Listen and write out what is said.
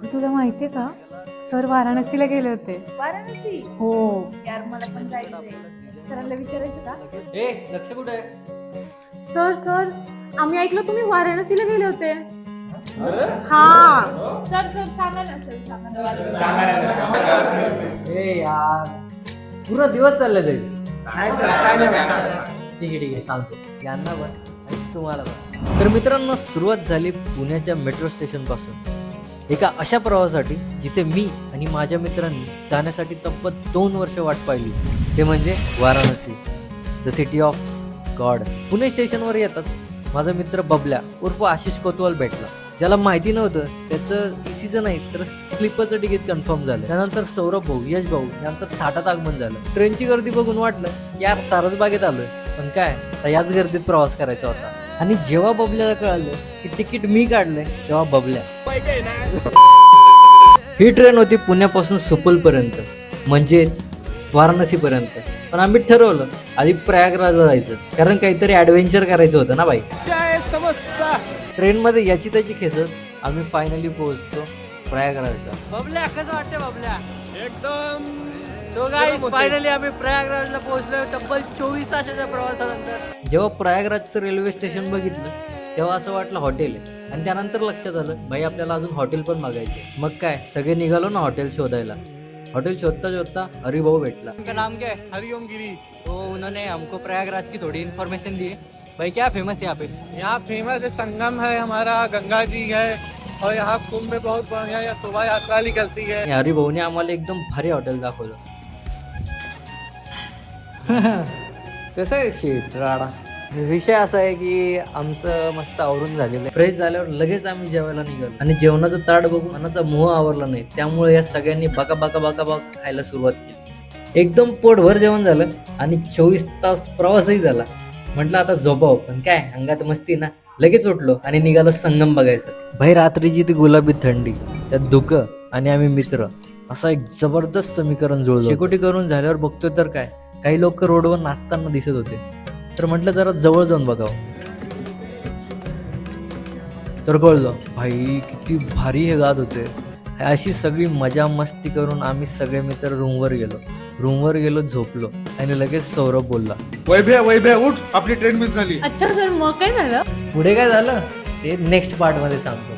अगं तुला माहितीये का, सर वाराणसीला गेले होते. वाराणसी हो. यार मला पण जायचंय. सरांना विचारायचं का? ए लक्ष कुठे आहे? सर सर आम्ही ऐकलं तुम्ही वाराणसीला गेले होते. हा. सर सर सांगा ना सर सांगा ना. ए यार पूर्ण दिवस चालले जाईल. ठीक आहे ठीक आहे सांगतो यांना पण आणि तुम्हाला पण. तर मित्रांनो सुरुवात झाली पुण्याच्या मेट्रो स्टेशन पासून एका अशा प्रवासासाठी जिथे मी आणि माझ्या मित्रांनी जाण्यासाठी तब्बल 2 वर्ष वाट पाहिली, ते म्हणजे Varanasi, the city of God. Pune स्टेशनवर येतात माझा मित्र बबल्या उर्फ आशिष कोतवाल भेटला. ज्याला माहिती नव्हतं त्याचं ECचं नाही तर स्लीपरचं तिकीट कन्फर्म झालं. त्यानंतर सौरभ भाऊ, यश भाऊ यांचं थाटात आगमन झालं. ट्रेनची गर्दी बघून वाटलं यार सारसबागेत आलोय, पण काय तर याच गर्दीत प्रवास करायचा होता. आणि जेव्हा बबल्याला कळालं की तिकीट मी काढलंय तेव्हा बबल्या. ही ट्रेन होती पुण्यापासून सुपलपर्यंत म्हणजेच वाराणसीपर्यंत. पण आम्ही ठरवलं आधी प्रयागराजला जायचं, कारण काहीतरी ऍडव्हेंचर करायचं होतं ना बाई. ट्रेनमध्ये याची त्याची खेचत आम्ही फायनली पोहोचतो प्रयागराजला. बबल्या कसं वाटतं बबल्या? एकदम. सो गाईस फायनली आम्ही प्रयागराजला पोहोचलो तब्बल 24 तासाच्या प्रवासानंतर. जेव्हा प्रयागराजचं रेल्वे स्टेशन बघितलं तेव्हा असं वाटलं हॉटेल आहे, आणि त्यानंतर लक्षात आलं भाई आपल्याला अजून हॉटेल पण मागायचे. मग काय सगळे निघालो ना हॉटेल शोधायला. हॉटेल शोधता शोधता हरिभाऊ भेटला. उनका नाम क्या है? हरिओम गिरी. तो उन्होंने हमको प्रयागराज की थोड़ी इन्फॉर्मेशन दी है. भाई क्या फेमस है यहाँ पे? यहाँ फेमस है संगम है हमारा, गंगा जी है, और यहाँ कुंभ में बहुत बढ़िया शोभा यात्रा निकलती है. हरिभाऊने आम्हाला एकदम भारी हॉटेल दाखवलं. कसं आहे शेट राडा. विषय असा आहे की आमचं मस्त आवरून झालेलं आहे. फ्रेश झाल्यावर लगेच आम्ही जेवायला निघालो, आणि जेवणाचं ताट बघून मनाचा मोह आवरला नाही. त्यामुळे या सगळ्यांनी बाका बाका बाका बाका खायला सुरुवात केली. एकदम पोटभर जेवण झालं आणि 24 तास प्रवासही झाला. म्हटलं आता झोपाव, पण काय अंगात मस्ती ना. लगेच उठलो आणि निघालो संगम बघायचं. भाई रात्रीची ती गुलाबी थंडी, त्यात धुकं आणि आम्ही मित्र, असा एक जबरदस्त समीकरण जुळलं. शेकोटी करून झाल्यावर बघतोय तर काय काही लोक रोडवर नाचताना दिसत होते. तर म्हटलं जरा जवळ जाऊन बघावं. तर कळलं भाई किती भारी हे गात होते. अशी सगळी मजा मस्ती करून आम्ही सगळे मित्र रूमवर गेलो झोपलो, आणि लगेच सौरभ बोलला, वैभव उठ, आपली ट्रेन मिस झाली. अच्छा सर मग काय झालं? पुढे काय झालं ते नेक्स्ट पार्ट मध्ये सांगतो.